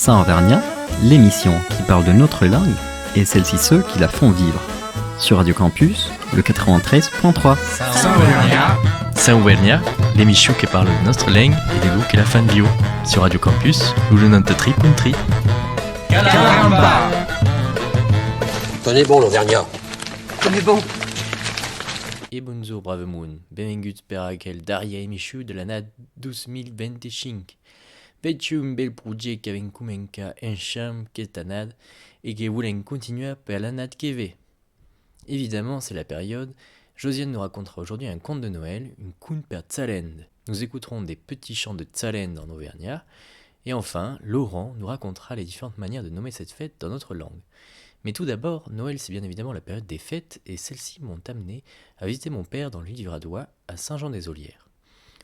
Saint-Auvergnat, l'émission qui parle de notre langue et celles-ci-ceux qui la font vivre. Sur Radio Campus, le 93.3. Saint-Auvergnat, l'émission qui parle de notre langue et des goûts qui la font vivre. Sur Radio Campus, le 93.3. Caramba! Tenez bon l'Auvergnat. Tenez bon. Et bonjour brave moun, benvinguts per aquel darrière émission de l'année 2025. Veig un bel projet qui avait commencé en champ cette année et qui voulait continuer per l'année qui ve. Évidemment, c'est la période. Josiane nous racontera aujourd'hui un conte de Noël, une conte per Tzalend. Nous écouterons des petits chants de Tzalend en Auvergnat. Et enfin, Laurent nous racontera les différentes manières de nommer cette fête dans notre langue. Mais tout d'abord, Noël c'est bien évidemment la période des fêtes et celles-ci m'ont amené à visiter mon père dans l'île du Radois, à Saint-Jean-des-Olières.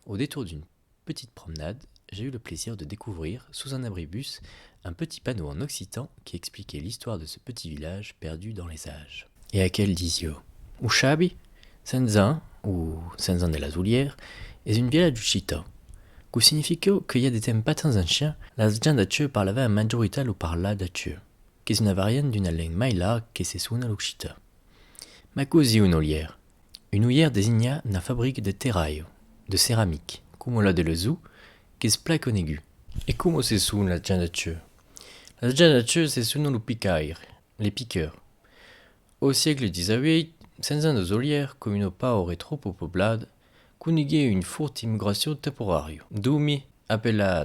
Au détour d'une petite promenade, j'ai eu le plaisir de découvrir, sous un abribus, un petit panneau en occitan qui expliquait l'histoire de ce petit village perdu dans les âges. Et à quel disio? Ushabi, Saint-Jean, ou Saint-Jean de las Olières, est une village d'Uchita, qui signifie qu'il y a des thèmes patins anciens, la gens d'Atcheux parlaient un majorital ou parla d'Atcheux, qui est une variante d'une langue maïla qui se sonne à l'Uchita. Ma così une olière. Une olière désigna une fabrique de terraille, de céramique, comme la de l'Ezou, qui se plaque en aigu. Et comment se sonne la gens d'Atcheux? La gens d'Atcheux se sonne le picaire, les piqueurs. Au siècle XVIII, Saint-Jean des Olières, comme une part trop peuplade, connaissait une forte immigration temporaire, d'où appelée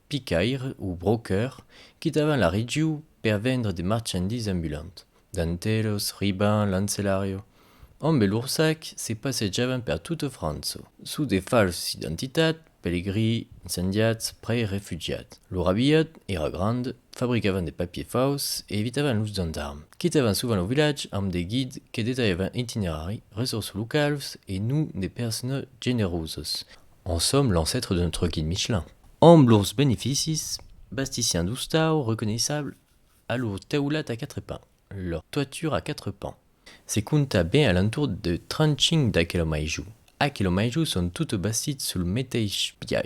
picaire ou broker, qui avait la région pour vendre des marchandises ambulantes, denteros, ribans, lancellario. Hommes l'oursac se passejaven per toute France, sous des falses identités, pellegrini, incendiats, pré-réfugiats. Leur habillat era grande, fabricaven des papiers faux et évitaven l'ús d'armes. Quittaven souvent au village amb des guides qui détaillaven itinéraires, ressources locales et nous des personnes généreuses. En somme, l'ancêtre de notre guide Michelin. Amb leurs bénéfices, basticiens d'Oustau reconnaissables à leur teulat à 4 pans, leur toiture à 4 pans. C'est compta bien à l'entour de 35 d'Akelomaiju. Akelomaiju sont toutes bastides sur le mateix piais.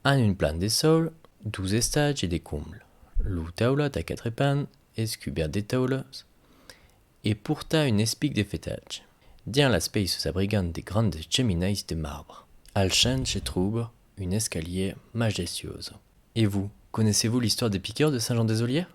En une plante de sol, 12 étages et des combles. Le teulat à 4 pans est couvert de teules et porta une espigue de fêtage. Dans l'espace s'abrigant des grandes cheminées de marbre. Al champ se trouve une escalier majestueuse. Et vous, connaissez-vous l'histoire des piqueurs de Saint-Jean-des-Olières?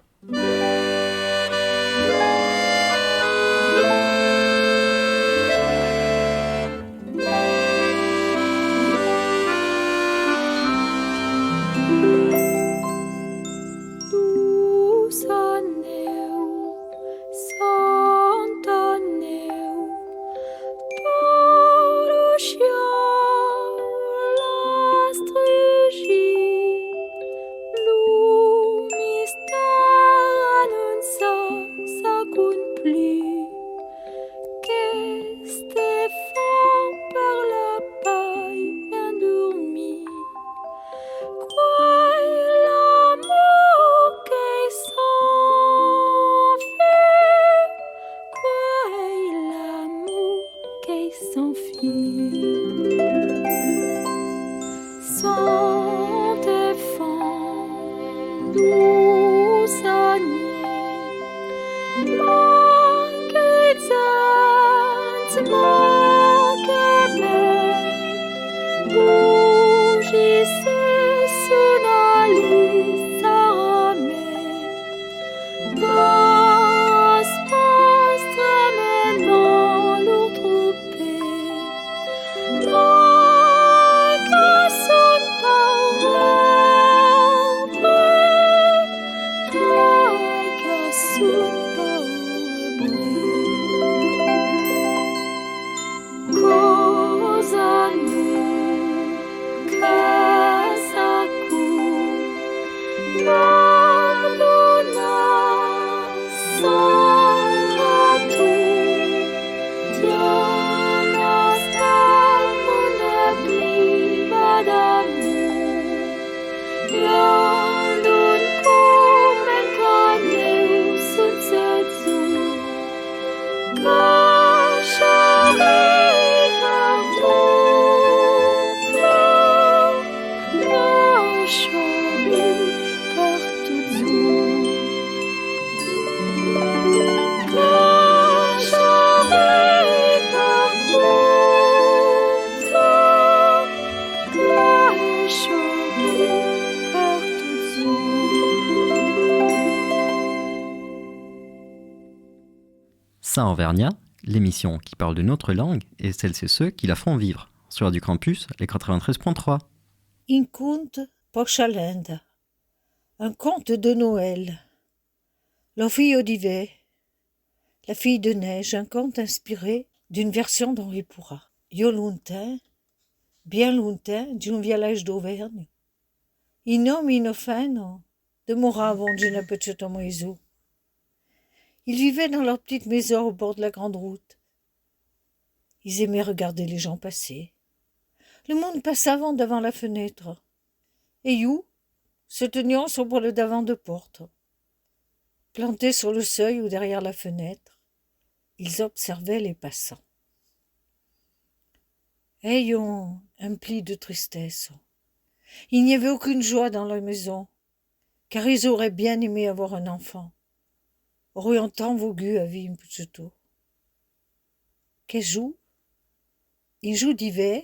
Saint-Auvergnat, l'émission qui parle de notre langue et celles et ceux qui la font vivre. Sur Radio Campus, les 93.3. Un conte Porchalenda. Un conte de Noël. La fille d'hiver. La fille de neige, un conte inspiré d'une version d'Henri Pourrat. Yo lointain, bien lointain, d'un village d'Auvergne. Un homme innocent demeurava d'une petite maison. Ils vivaient dans leur petite maison au bord de la grande route. Ils aimaient regarder les gens passer. Le monde passait devant la fenêtre. Et you, se teniant sur le devant de porte. Plantés sur le seuil ou derrière la fenêtre, ils observaient les passants. Ayant un pli de tristesse. Il n'y avait aucune joie dans leur maison, car ils auraient bien aimé avoir un enfant. Orientant vogu à vie un petit tôt. Qu'est-ce joue? Un jour d'hiver,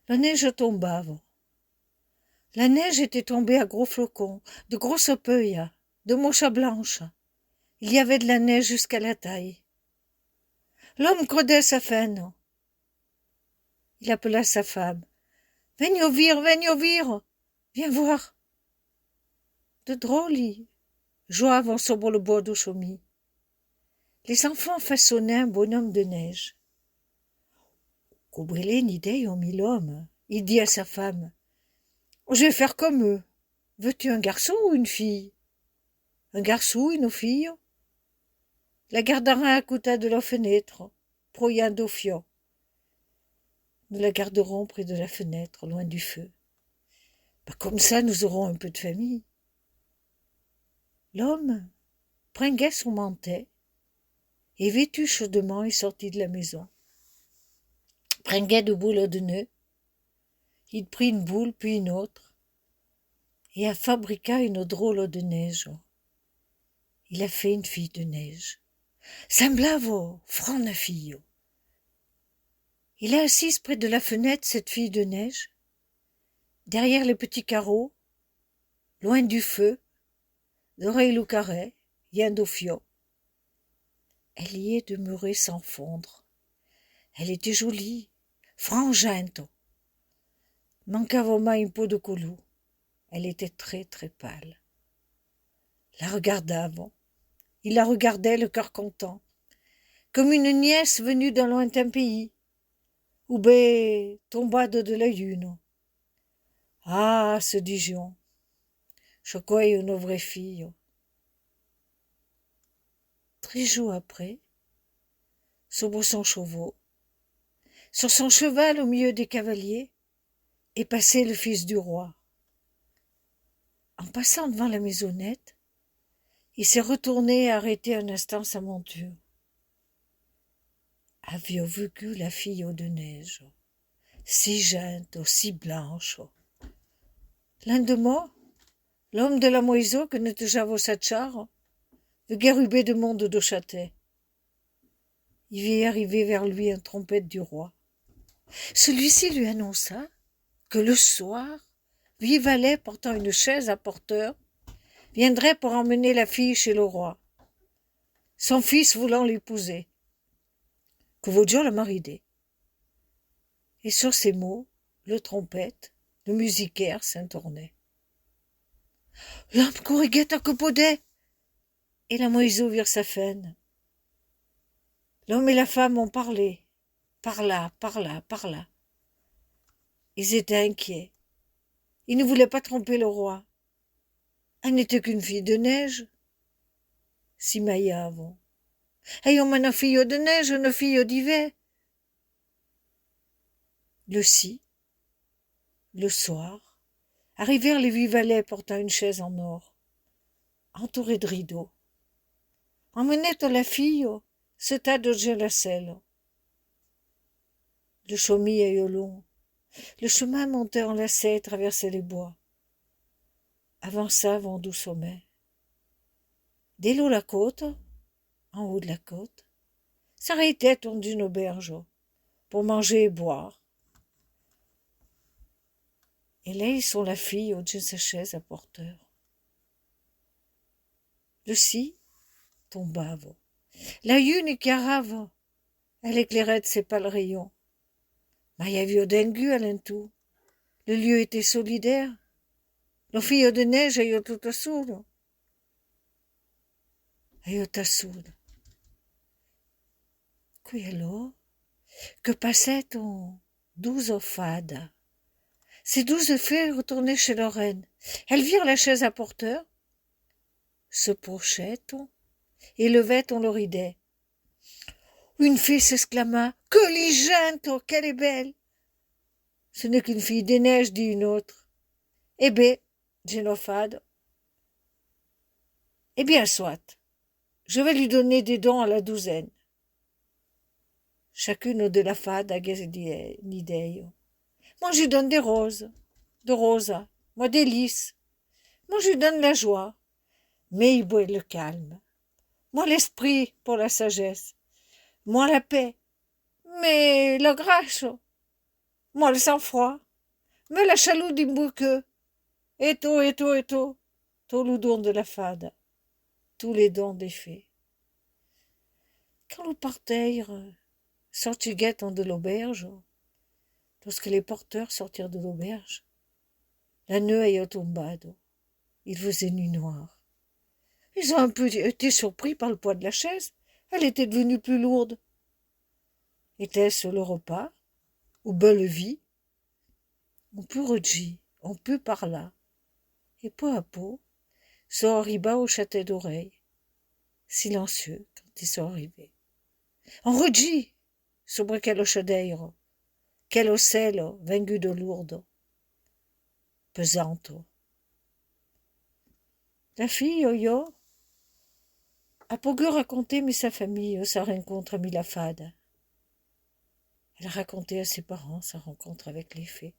la neige tombava. La neige était tombée à gros flocons, de grosses feuilles, de mouches blanches. Il y avait de la neige jusqu'à la taille. L'homme crodait sa faine. Il appela sa femme. « Viens vire, viens voir. » De drôles jouaient sur le bord du chaumy. Les enfants façonnaient un bonhomme de neige. Qu'au brûlait une idée au mis l'homme. Il dit à sa femme. « Je vais faire comme eux. Veux-tu un garçon ou une fille? » Un garçon ou une fille? La garderin à côté de la fenêtre, proyant d'eau fiant. Nous la garderons près de la fenêtre, loin du feu. Comme ça, nous aurons un peu de famille. L'homme pringuait son mantet et vêtu chaudement est sorti de la maison. Pringuait de boules de nœuds. Il prit une boule puis une autre et a fabriqué une drôle de neige. Il a fait une fille de neige. Semblava franc na fille. Il a assise près de la fenêtre cette fille de neige, derrière les petits carreaux, loin du feu, d'oreilles au carré, rien d'au fion. Elle y est demeurée sans fondre. Elle était jolie, frangente. Manquava un peu de colou. Elle était très très pâle. La regardava. Il la regardait le cœur content, comme une nièce venue d'un lointain pays, ou bé tombade de la lune. Ah, se dit-on, je crois une vraie fille. 3 jours après, sur son cheval au milieu des cavaliers, est passé le fils du roi. En passant devant la maisonnette, il s'est retourné et arrêté un instant sa monture. Aviez-vous vu la fille de neige, si jeune, si blanche? L'un de moi, l'homme de la moiseau que ne te j'avo cette char, le guérubé de monde de châtais. Il vit arriver vers lui un trompette du roi. Celui-ci lui annonça que le soir, 8 valets portant une chaise à porteur viendrait pour emmener la fille chez le roi, son fils voulant l'épouser. Que vaut Dieu la maridé. Et sur ces mots, le trompette, le musicaire s'intournait. L'homme corriguait à copodet, et la moiseau vire sa faine. L'homme et la femme ont parlé, par là. Ils étaient inquiets. Ils ne voulaient pas tromper le roi. Elle n'était qu'une fille de neige. Si Maïa avant. Ayons une fille de neige, une fille d'hiver. Le soir, arrivèrent les 8 valets portant une chaise en or, entourée de rideaux. Emmenait la fille ce tas de gelacelle. Le chaumy est long. Le chemin montait en lacets et traversait les bois. Avança vent doux sommet. Dès l'eau la côte, en haut de la côte, s'arrêtait dans une auberge pour manger et boire. Et là, ils sont la fille au de sa chaise à porteur. Le si tombava. La lune qui arrive, elle éclairait de ses pâles rayons. Mais il y avait dengue à l'entour. Le lieu était solidaire. Le fille de neige est tout sourd. Et tout sourd. Qui alors, que passait-on 12 fades? Ces 12 fées retournaient chez leur reine. Elles virent la chaise à porteur, se penchait-on, et levait-on leur idée. Une fille s'exclama, « Que ligente, qu'elle est belle !» Ce n'est qu'une fille des neiges, dit une autre. Eh bien, Génophade, eh bien, soit, je vais lui donner des dons à la douzaine. Chacune de la fade a une idée. Moi, je lui donne des roses, de rosa, moi des lys. Moi, je lui donne la joie, mais il boit le calme. Moi, l'esprit pour la sagesse. Moi, la paix, mais la grâce. Moi, le sang-froid, mais la chaloux d'un bouqueux. Et tout, tout le don de la fade, tous les dons des fées. Quand le parterre sortit de l'auberge, lorsque les porteurs sortirent de l'auberge, la nuit est tombée, il faisait nuit noire. Ils ont un peu été surpris par le poids de la chaise, elle était devenue plus lourde. Était-ce le repas, ou belle vie? On put redire, on put parler, et peu à peu, ça arriva au château d'oreille, silencieux quand ils sont arrivés. On redit, sobre quel chadeiro, quel ocel vaincu de lourde, pesante. La fille, yo, a pu raconter mais sa famille, sa rencontre avec la fade. Elle a raconté à ses parents sa rencontre avec les fées.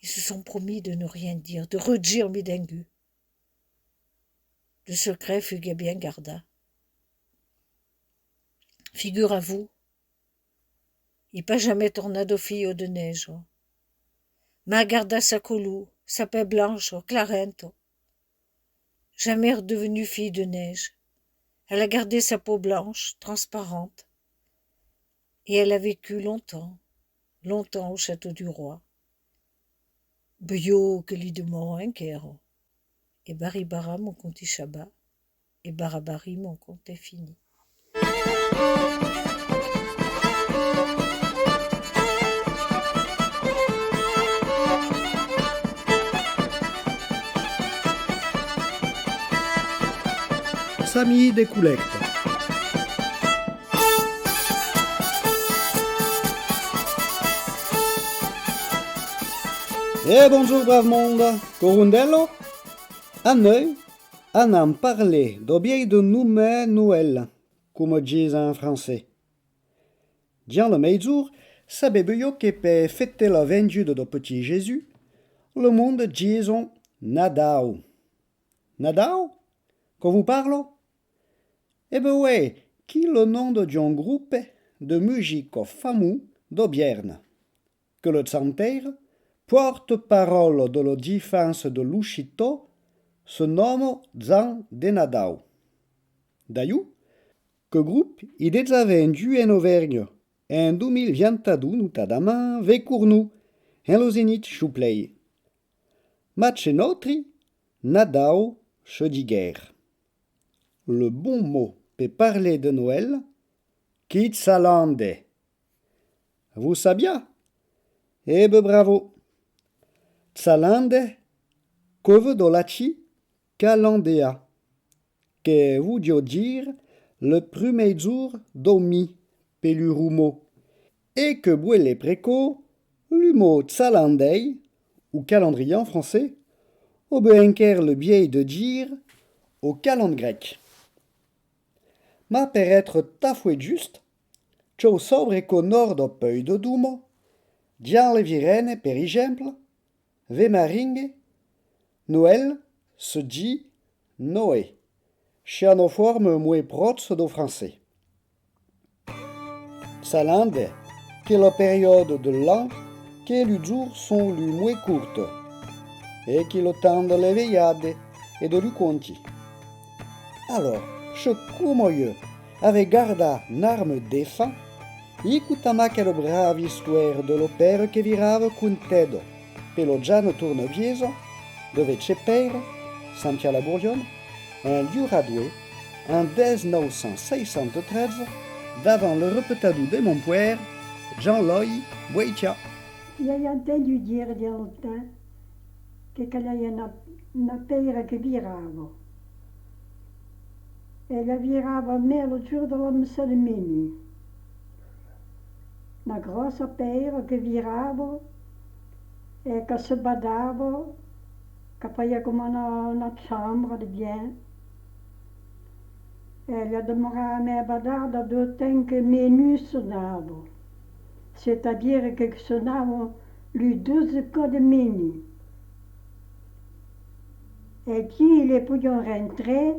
Ils se sont promis de ne rien dire, de redire Midengu. Le secret fut bien gardé. Figure à vous, il pas jamais tornado fille de neige. Ma garda sa colou, sa paix blanche, clarento. Jamais redevenue fille de neige. Elle a gardé sa peau blanche, transparente. Et elle a vécu longtemps, longtemps au château du roi. Beyo que li de mon inquero. Et baribara mon conte Shabbat, et barabari mon conte est fini. Samy des collectes. Eh bonjour brave monde, Corundello. Noi, on en parlait d'objet de nommé Noël, comme disent en français. Dans le mezzour, sapevo che per fêter la venue de petit Jésus, le monde disons Nadao. Nadao? Que vous parle? Eh ben ouais, qui le nom d'un groupe de musique fameux d'Aubierne, que le chanteur, porte-parole de la défense de Luchito, se nomme Jean de Nadao. D'ailleurs, que groupe il est vendu en Auvergne en 2022 notamment Vecournou, en le Zénith Chouplay. Match notri, Nadao se dit guerre. Le bon mot pour parler de Noël, Kitsalande. Vous saviez? Eh ben bravo. Tsalande, cove dolaci, calandea, que vous dire le premier jour d'omi, pelurumo, et que bouelle préco, le mot tsalandei, ou calendrier en français, au benker le biais de dire au calendrier grec. Ma per être tafoué juste, ciò sobre qu'au nord do peu de dumo, dian le virene per exemple, ve maringue, Noël se dit Noé, forme moué prots do français. Salande, que la période de l'an, que les jours sont les moins courtes, et que le temps de l'éveillade et de lui conti. Alors, che cumoieux, ave garda n'arme défend, icutama quel brave histoire de l'opère che virava cun tedo, pelo Giano Tournevieso, dove c'è pere, Santia la Bourgogne, un lieu radoué, en 1973, davant le repetadou de mon père, Jean-Loy Boitia. J'ai entendu dire il y a longtemps que quand il y a una pera che virava, e la virava melo giù dalla messa di menu. Una grossa pera che virava e che si badava, che faceva come una chambre di bien. E la demorava a badare d'autant que menu suonava. C'est-à-dire que suonava lui 12 codes de menu. Et qui les pouvaient rentrer,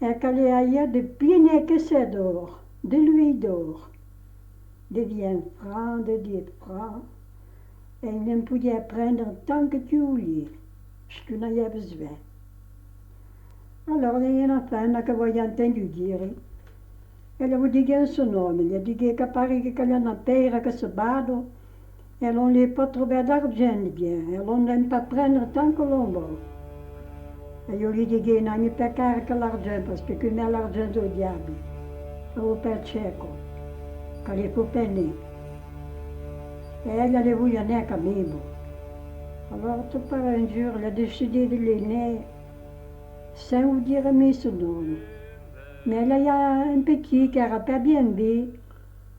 et qu'il y avait de pieds que c'est d'or, de louis d'or, de 20 francs, de 10 francs, et ils ne pouvaient prendre tant que tu voulais, ce qu'on avait besoin. Alors, il y a une femme que vous entendu dire, elle vous dit son nom, elle dit qu'à Paris, qu'il y a une père qui se bat, et on n'a pas trouvé d'argent bien, et on n'aime pas prendre tant que l'on veut. E io gli dico non mi peccare che l'argento, perché mi ha l'argento del diavolo, o per cieco, che gli fu penny. E ella le voglio neanche a me. Allora, tu per un giorno, elle a décidé de l'aîner, sans vous dire mais son nom. Mais là, il y a un petit qui era pas bien vu,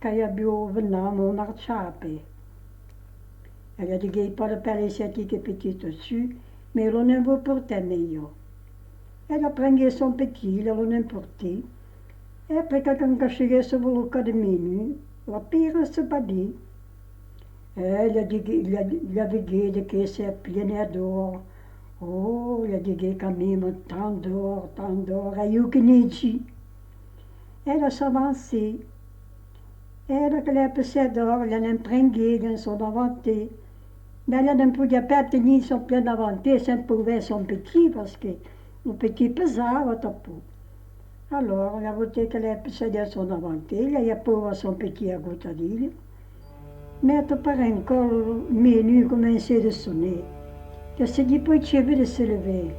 quand il a bu au venant, mon marciape. Elle a dit qu'il ne peut pas laisser que petit dessus, mais on ne veut porter meilleur. Elle a pris son petit, elle l'a emporté. Et après, quand on a cherché sur le cas de menu, la pire se pas dit. Elle a dit qu'il avait dit que c'est plein d'or. Oh, il a dit quand même tant d'or, et il n'y a dit. Elle a s'avancé. Elle a passé d'or, elle a imprimé, elle s'en inventé. Mais elle ne pouvait pas tenir son plein d'inventé sans pouvoir son petit, parce que le petit pesava trop. Alors, elle a voté qu'elle a possédé son inventé, elle a pas son petit à goutadille. Mais par encore, le menu commençait à sonner. Elle s'est dit, puis tu veux de se lever.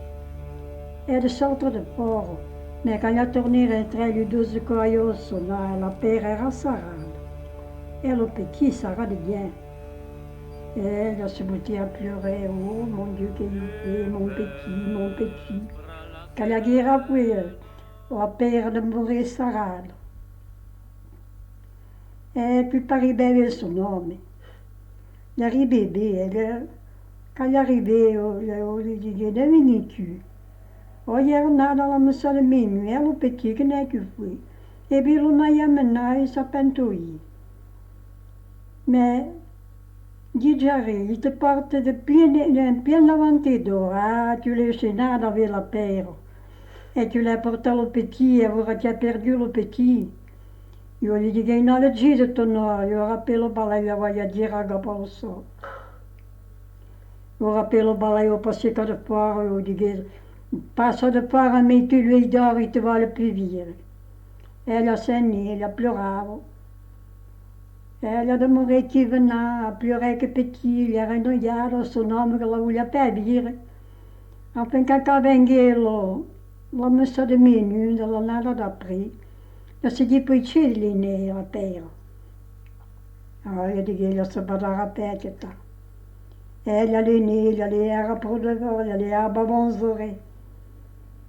Elle sort de port, mais quand elle a tourné entre les 12 coyaux sonna, la père era sarade. Et le petit sarade bien. Et elle se mettait à pleurer. Oh mon Dieu, qu'elle fait, mon petit. Qu'elle a guéri puis la père de mourir sarade. Et puis Paris bébé son nom. Il arrive bébé, quand il est arrivé, on lui dit, devine-tu? Oh, hier, on a dans la maison de minuit, le petit qui n'est que fouille. Et puis, on a amené sa pentouille. Mais, dit Jarry, il te porte de bien inventé d'or. Ah, tu l'as chez nada avec la paire. Et tu l'as porté le petit, et vous tu as perdu le petit. Io gli dico, non le giro torno, io rappello balai, io voglio dire a Gabolso. Io rappello balai, io passe de foire, io dico, passo de foire, mais tu lui dors, il te va le plus vire. Elle a saigné, elle a pleuré. Elle a demandé qui venait, a pleuré que petit, il a renouillé son homme que la voulait pas dire. Enfin, quand venait la messe de minuit, de la nada d'après, elle s'est dit, puis tu es né, la père. Alors, il a dit qu'elle se battra à pète. Elle est née, elle est à Prodevor, elle est à Babonzoré.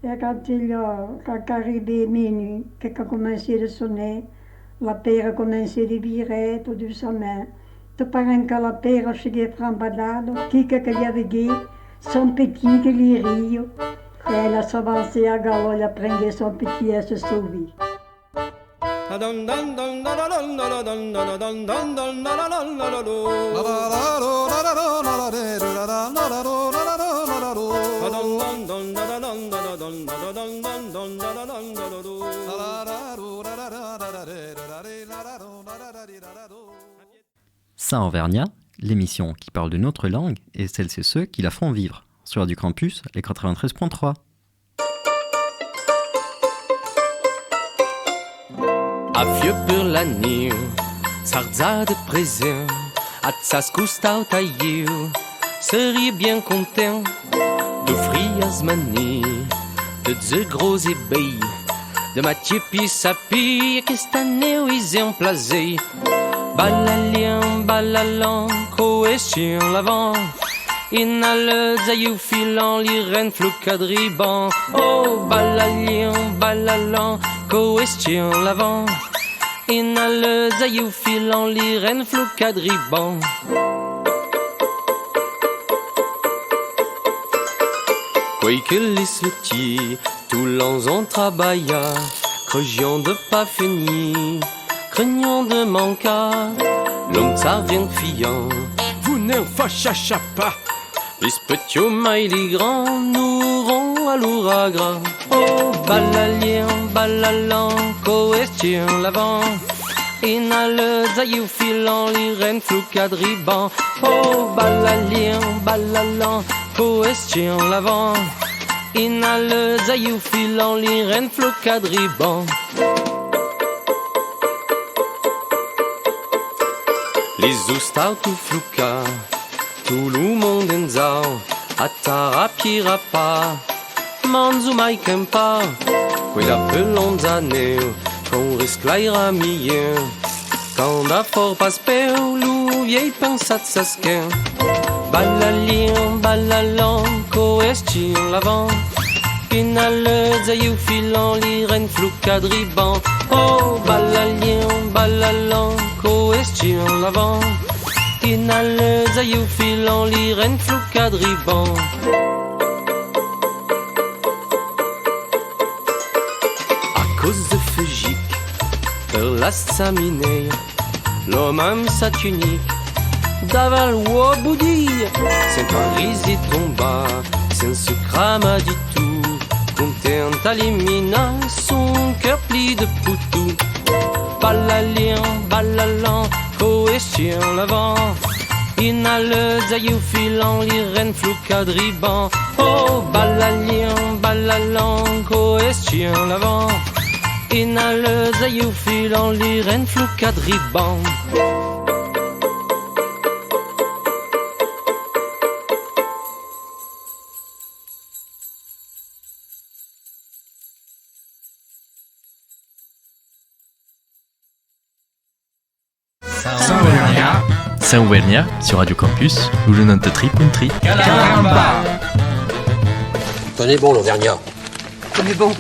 Et quand arrivé minuit, quand a commencé à sonner, la père a commencé à virer tout doucement. Tout parent que la père a chegé frambadado, qui que lui avait dit, son petit que lui rit. Et elle a s'avancé à galop, elle a pris son petit et se sauvé. Ça en Vernia, l'émission qui parle de notre langue et celles et ceux qui la font vivre. Sur Radio Campus, les 93.3. A vieux pour l'année, sarza de présent, à tsas custau tailleu, serait bien content d'offrir Asmani, de deux gros ébats, de Mathieu pis sa pille, qu'est-ce année où ils ont placé. Balalan, cohésion l'avant. Inna le zaïou filant, l'iren flou quadriban. Oh, balalan, cohésion l'avant. Inna le zaïou filant, l'iren flou quadriban. Quoique les soutiers, tous l'ans on travailla, creusions de pas fini, craignons de manquer. L'homme ça vient fiant, vous ne fâchez pas. Les petits mailles les grands, nous rond à l'ouragan. Oh, balalan, cohésion l'avant. Inna le zaïou filant, l'iren flou quadriban. Oh, balalan, cohésion l'avant. Inna le zaïou filant, l'iren flou quadriban. Les oustau tout flouka, tout le monde en zao, atara pirapa, manzu mai kempa, quella pelonzaneu, qu'on risque l'aira mien, quand da fort pas peu, l'ou vieille pensat sasquin, balalan, cohésion l'avant, inna le zaïou filant, l'iren flou quadriban, oh, balalan, cohésion l'avant. Inna le zaïou filant, l'iren flou quadriban. À cause de Fugic, per la staminée, l'homme aime sa tunique, d'aval ou boudi, c'est Paris et tomba, c'est ce crama du tout, content élimina son cœur pli de poutou. Balalan, cohésion l'avant. Inna le zaïou filant, l'iren flou quadriban. Oh, balalan, cohésion l'avant. Inna le zaïou filant, l'iren flou quadriban. Saint-Ouvergnat sur Radio Campus, ou le Nantetri Puntri. Caramba! Tenez bon l'Auvergnat. Tenez bon.